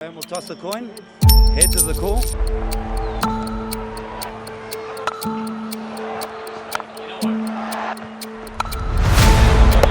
We'll toss the coin, heads is the call.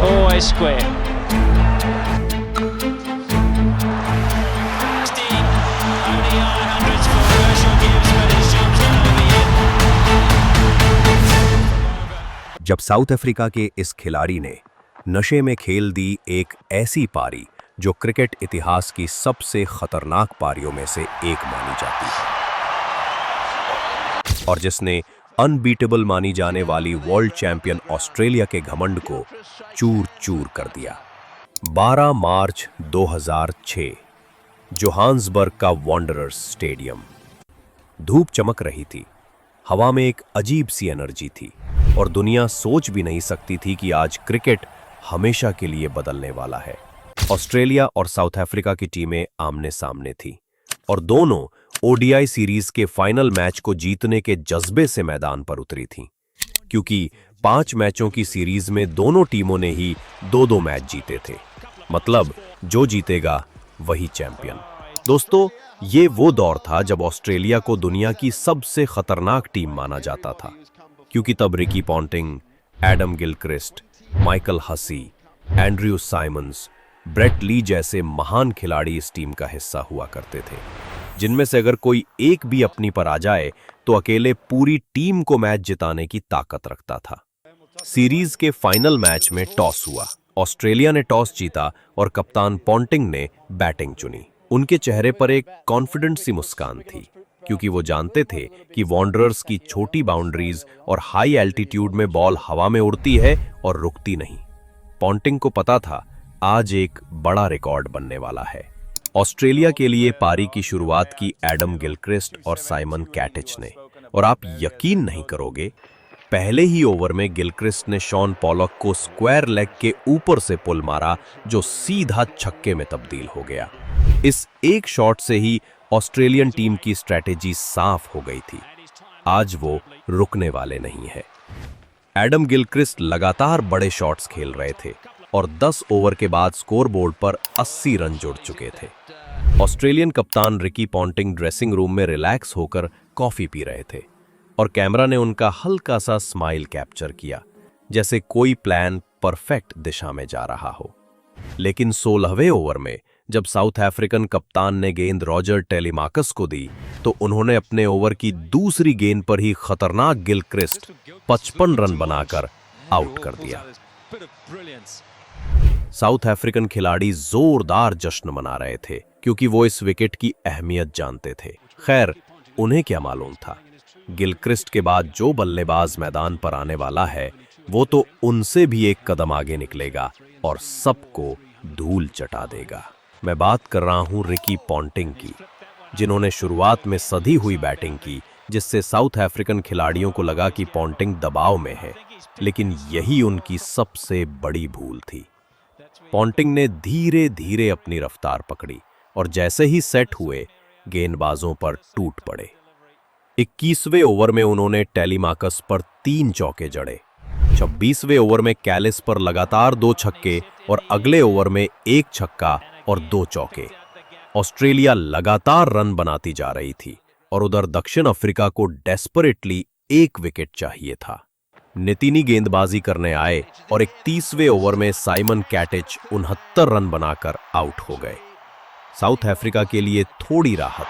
Always square. ODI hundreds for Herschel Gibbs, but his job's not over yet. जब south Africa के इस खिलाड़ी ने नशे में खेल दी एक ऐसी पारी जो क्रिकेट इतिहास की सबसे खतरनाक पारियों में से एक मानी जाती है और जिसने अनबीटेबल मानी जाने वाली वर्ल्ड चैंपियन ऑस्ट्रेलिया के घमंड को चूर चूर कर दिया। 12 मार्च 2006 जोहान्सबर्ग का वॉन्डरर्स स्टेडियम। धूप चमक रही थी, हवा में एक अजीब सी एनर्जी थी और दुनिया सोच भी नहीं सकती थी कि आज क्रिकेट हमेशा के लिए बदलने वाला है। ऑस्ट्रेलिया और साउथ अफ्रीका की टीमें आमने सामने थी और दोनों ओडीआई सीरीज के फाइनल मैच को जीतने के जज्बे से मैदान पर उतरी थीं, क्योंकि 5 मैचों की सीरीज में दोनों टीमों ने ही 2-2 मैच जीते थे। मतलब जो जीतेगा वही चैंपियन। दोस्तों, ये वो दौर था जब ऑस्ट्रेलिया को दुनिया की सबसे खतरनाक टीम माना जाता था, क्योंकि तब Ricky Ponting, Adam Gilchrist, Michael Hussey, Andrew Symonds, Brett Lee जैसे महान खिलाड़ी इस टीम का हिस्सा हुआ करते थे, जिनमें से अगर कोई एक भी अपनी पर आ जाए तो अकेले पूरी टीम को मैच जिताने की ताकत रखता था। सीरीज के फाइनल मैच में टॉस हुआ। ऑस्ट्रेलिया ने टॉस जीता और कप्तान पॉन्टिंग ने बैटिंग चुनी। उनके चेहरे पर एक कॉन्फिडेंट सी मुस्कान थी, क्योंकि वो जानते थे कि वॉन्डरर्स की छोटी बाउंड्रीज और हाई एल्टीट्यूड में बॉल हवा में उड़ती है और रुकती नहीं। पॉन्टिंग को पता था आज एक बड़ा रिकॉर्ड बनने वाला है। ऑस्ट्रेलिया के लिए पारी की शुरुआत की एडम गिलक्रिस्ट और साइमन कैटिच ने, और आप यकीन नहीं करोगे, पहले ही ओवर में गिलक्रिस्ट ने शॉन पॉलक को स्क्वायर लेग के ऊपर से पुल मारा, जो सीधा छक्के में तब्दील हो गया। इस एक शॉट से ही ऑस्ट्रेलियन टीम की स्ट्रैटेजी साफ हो गई थी। आज वो रुकने वाले नहीं है। एडम गिलक्रिस्ट लगातार बड़े शॉट्स खेल रहे थे और 10 ओवर के बाद स्कोरबोर्ड पर 80 रन जुड़ चुके थे। ऑस्ट्रेलियन कप्तान रिकी पॉन्टिंग ड्रेसिंग रूम में रिलैक्स होकर कॉफी पी रहे थे और कैमरा ने उनका हल्का सा स्माइल कैप्चर किया, जैसे कोई प्लान परफेक्ट दिशा में जा रहा हो। लेकिन 16वें ओवर में जब साउथ अफ्रीकन कप्तान ने गेंद रॉजर टेलीमाकस को दी तो उन्होंने अपने ओवर की दूसरी गेंद पर ही खतरनाक गिलक्रिस्ट 55 रन बनाकर आउट कर दिया। साउथ अफ्रीकन खिलाड़ी जोरदार जश्न मना रहे थे, क्योंकि वो इस विकेट की अहमियत जानते थे। खैर, उन्हें क्या मालूम था, गिलक्रिस्ट के बाद जो बल्लेबाज मैदान पर आने वाला है वो तो उनसे भी एक कदम आगे निकलेगा और सबको धूल चटा देगा। मैं बात कर रहा हूं रिकी पॉन्टिंग की, जिन्होंने शुरुआत में सधी हुई बैटिंग की, जिससे साउथ अफ्रीकन खिलाड़ियों को लगा कि पॉन्टिंग दबाव में है, लेकिन यही उनकी सबसे बड़ी भूल थी। पॉन्टिंग ने धीरे धीरे अपनी रफ्तार पकड़ी और जैसे ही सेट हुए, गेंदबाजों पर टूट पड़े। 21वें ओवर में उन्होंने टेलीमाकस पर 3 चौके जड़े। 26वें ओवर में कैलिस पर लगातार 2 छक्के और अगले ओवर में 1 छक्का और 2 चौके। ऑस्ट्रेलिया लगातार रन बनाती जा रही थी और उधर दक्षिण अफ्रीका को डेस्परेटली 1 विकेट चाहिए था। नितिनी गेंदबाजी करने आए और 31वें ओवर में साइमन कैटिच 69 रन बनाकर आउट हो गए। साउथ अफ्रीका के लिए थोड़ी राहत।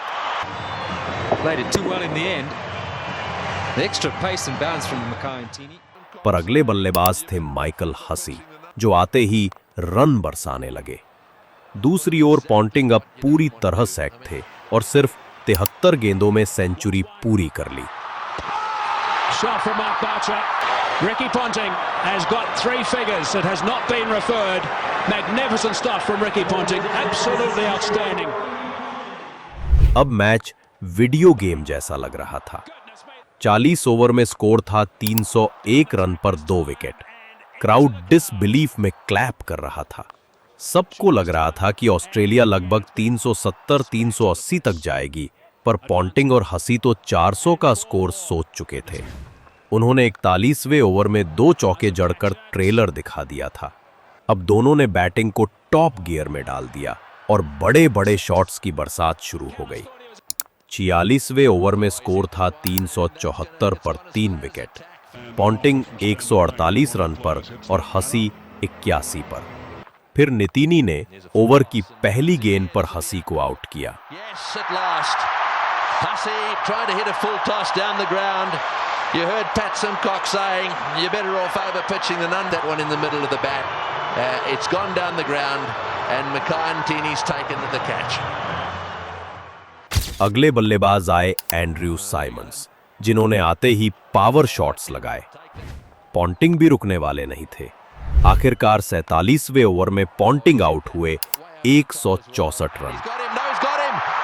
पर अगले बल्लेबाज थे माइकल हसी, जो आते ही रन बरसाने लगे। दूसरी ओर पॉन्टिंग अब पूरी तरह सेट थे और सिर्फ 73 गेंदों में सेंचुरी पूरी कर ली। Shot from Mark Barcher. Ricky Ponting has got 3 figures. It has not been referred. Magnificent stuff from Ricky Ponting. Absolutely outstanding. अब मैच वीडियो गेम जैसा लग रहा था। 40 ओवर में स्कोर था 301 रन पर 2 विकेट। क्राउड डिसबिलीफ में क्लैप कर रहा था। सबको लग रहा था कि ऑस्ट्रेलिया लगभग 370-380 तक जाएगी, पर पॉन्टिंग और हसी तो 400 का स्कोर सोच चुके थे। उन्होंने 41वें ओवर में 2 चौके जड़कर ट्रेलर दिखा दिया था। अब दोनों ने बैटिंग को टॉप गियर में डाल दिया और बड़े बड़े शॉट्स की बरसात शुरू हो गई। 46वें ओवर में स्कोर था 374 पर 3 विकेट। पॉन्टिंग 148 रन पर और हसी 81 पर। फिर नितिनी ने ओवर की पहली गेंद पर हसी को आउट किया। Hussey trying to hit a full toss down the ground. You heard Pat Simcox saying, you're better off over pitching than under that one in the middle of the bat. It's gone down the ground and Mackay-Ntini's taken the catch. अगले बल्लेबाज आए Andrew Symonds, जिन्होंने आते ही power shots लगाए। Ponting भी रुकने वाले नहीं थे। आखिरकार 47वें ओवर में पॉन्टिंग आउट हुए 164 run.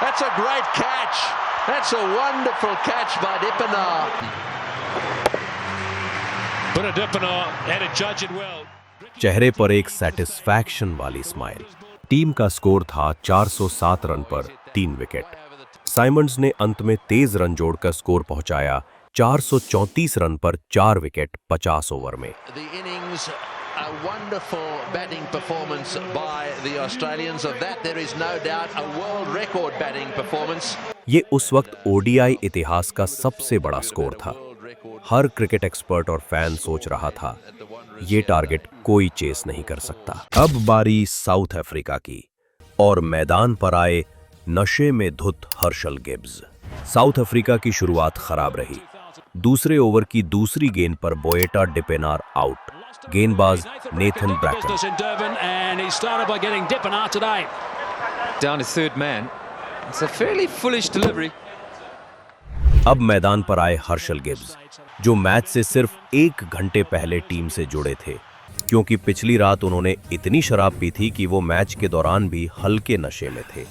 That's a great catch. That's a wonderful catch by Dippenaar. But Dippenaar had to judge it well. चेहरे पर एक सैटिस्फैक्शन वाली स्माइल। टीम का स्कोर था 407 रन पर 3 विकेट। साइमंड्स ने अंत में तेज रन जोड़कर स्कोर पहुंचाया 434 रन पर 4 विकेट 50 ओवर में। The innings, a wonderful batting performance by the Australians. Of that there is no doubt. A world record batting performance. ये उस वक्त ओडीआई इतिहास का सबसे बड़ा स्कोर था। हर क्रिकेट एक्सपर्ट और फैन सोच रहा था, ये टारगेट कोई चेस नहीं कर सकता। अब बारी साउथ अफ्रीका की और मैदान पर आए नशे में धुत हर्षल गिब्स। साउथ अफ्रीका की शुरुआत खराब रही। दूसरे ओवर की दूसरी गेंद पर बोएटा डिपेनार आउट। गेंदबाज Nathan Bracon down to third man. It's a fairly foolish delivery. अब मैदान पर आए हर्षल गिब्स, जो मैच से सिर्फ 1 घंटे पहले टीम से जुड़े थे, क्योंकि पिछली रात उन्होंने इतनी शराब पी थी कि वो मैच के दौरान भी हल्के नशे में थे।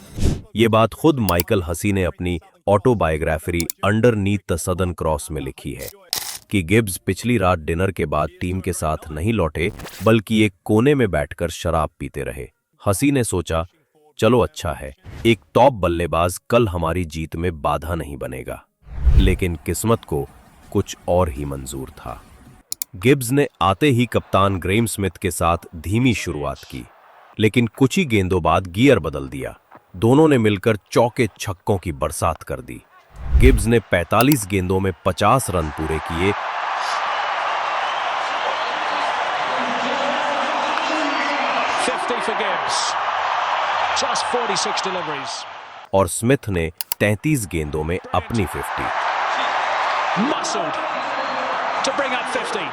ये बात खुद माइकल हसी ने अपनी autobiography underneath the southern cross में लिखी है कि गिब्स पिछली रात डिनर के बाद टीम के साथ नहीं लौटे, बल्कि एक कोने में बैठकर शराब पीते रहे। हसी ने सोचा, चलो अच्छा है, एक टॉप बल्लेबाज कल हमारी जीत में बाधा नहीं बनेगा। लेकिन किस्मत को कुछ और ही मंजूर था। गिब्स ने आते ही कप्तान ग्रेम स्मिथ के साथ धीमी शुरुआत की, लेकिन कुछ ही गेंदों बाद गियर बदल दिया। दोनों ने मिलकर चौके छक्कों की बरसात कर दी। गिब्स ने 45 गेंदों में 50 रन पूरे किए। 50 for Gibbs. Just 46 deliveries. और स्मिथ ने 33 गेंदों में अपनी 50। Muscled to bring up 50.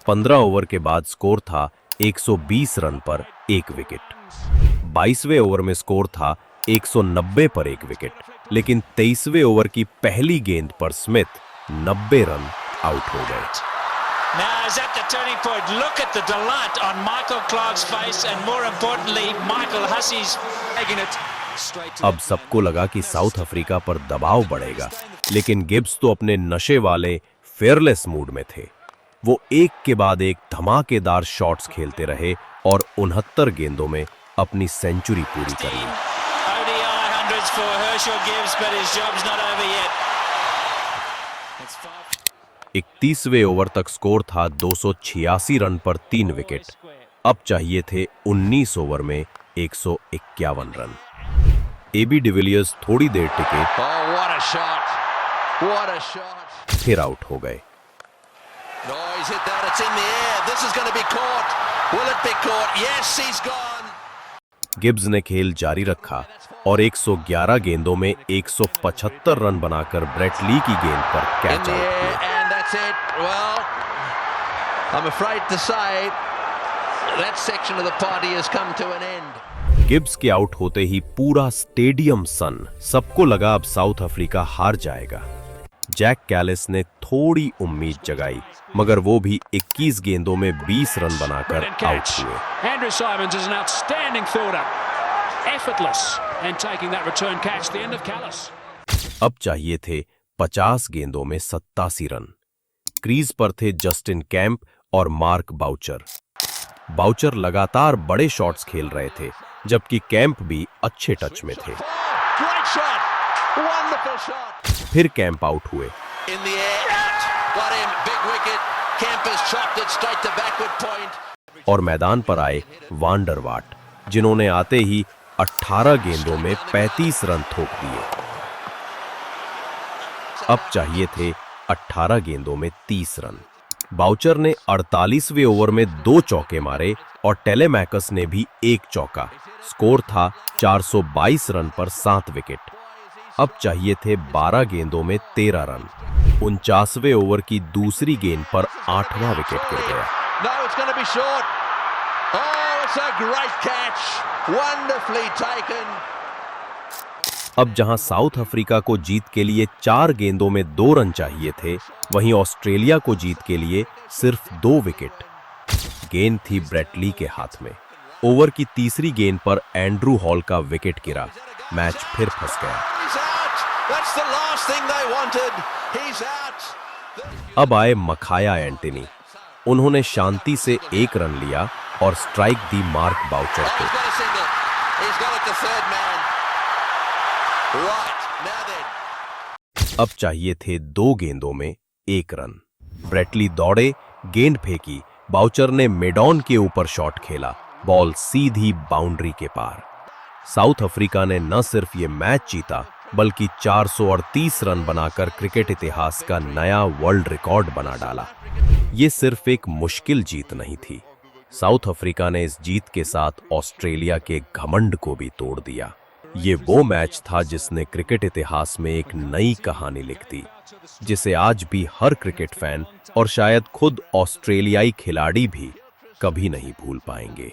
15 over के बाद स्कोर था 120 रन पर 1 विकेट। 22वें ओवर में स्कोर था 190 पर 1 विकेट, लेकिन 23वें ओवर की पहली गेंद पर स्मिथ 90 रन आउट हो गए। Now is that the turning point? Look at the delight on Michael Clarke's face and more importantly Michael Hussey's taking it straight to अब सबको लगा कि साउथ अफ्रीका पर दबाव बढ़ेगा, लेकिन गिब्स तो अपने नशे वाले फेयरलेस मूड में थे। वो एक के बाद एक धमाकेदार शॉट्स खेलते रहे और 69 गेंदों में अपनी सेंचुरी पूरी कर ली। ODI hundreds for Herschel Gibbs, but his job's not over yet. 31वें ओवर तक स्कोर था 286 रन पर 3 विकेट। अब चाहिए थे 19 ओवर में 151 रन। एबी डिविलियर्स थोड़ी देर टिके, Oh, what a shot. What a shot. फिर आउट हो गए। No, he's hit that. It's in the air. This is going to be caught. Will it be caught? Yes, he's gone. Gibbs ने खेल जारी रखा और 111 गेंदों में 175 रन बनाकर ब्रेट ली की गेंद पर In catch the out air, किया। and that's it. Well, I'm afraid to say that section of the party has come to an end. Gibbs के आउट होते ही पूरा स्टेडियम सन, सबको लगा अब साउथ अफ्रीका हार जाएगा। जैक कैलिस ने थोड़ी उम्मीद जगाई, मगर वो भी 21 गेंदों में 20 रन बनाकर Brilliant आउट catch. हुए। Andrew Simons is an outstanding fielder. Effortless and taking that return catch. The end of Callis. अब चाहिए थे 50 गेंदों में 87 रन। क्रीज पर थे जस्टिन कैंप और मार्क बाउचर। बाउचर लगातार बड़े शॉट्स खेल रहे थे, जबकि कैंप भी अच्छे टच में थे। Great shot. Wonderful shot. फिर कैंप आउट हुए। In the air, out. Got him. Big wicket. Campers chopped it straight to backward point. और मैदान पर आए वांडरवाट, जिन्होंने आते ही 18 गेंदों में 35 रन ठोक दिए। अब चाहिए थे 18 गेंदों में 30 रन। बाउचर ने 48वें ओवर में 2 चौके मारे और टेलेमैकस ने भी 1 चौका। स्कोर था 422 रन पर 7 विकेट। अब चाहिए थे 12 गेंदों में 13 रन। 49वें ओवर की दूसरी गेंद पर 8वां विकेट गिर गया। No, it's going to be short. Oh, it's a great catch. Wonderfully taken. अब जहां साउथ अफ्रीका को जीत के लिए 4 गेंदों में 2 रन चाहिए थे, वहीं ऑस्ट्रेलिया को जीत के लिए सिर्फ 2 विकेट। गेंद थी ब्रेट ली के हाथ में। ओवर की तीसरी गेंद पर एंड्रू हॉल का विकेट गिरा। मैच फिर फंस गया। He's out. That's the last thing they wanted. He's out. अब आए मखाया एंटनी। उन्होंने शांति से 1 रन लिया और स्ट्राइक दी मार्क बाउचर Oh, को। he's got a single. He's got it to third man. Right, now then. अब चाहिए थे 2 गेंदों में 1 रन। ब्रेटली दौड़े, गेंद फेंकी, बाउचर ने मिडॉन के ऊपर शॉट खेला, बॉल सीधी बाउंड्री के पार। साउथ अफ्रीका ने न सिर्फ ये मैच जीता, बल्कि 438 रन बनाकर क्रिकेट इतिहास का नया वर्ल्ड रिकॉर्ड बना डाला। ये सिर्फ एक मुश्किल जीत नहीं थी। साउथ अफ्रीका ने इस जीत के साथ ऑस्ट्रेलिया के घमंड को भी तोड़ दिया। ये वो मैच था जिसने क्रिकेट इतिहास में एक नई कहानी लिख दी, जिसे आज भी हर क्रिकेट फैन और शायद खुद ऑस्ट्रेलियाई खिलाड़ी भी कभी नहीं भूल पाएंगे।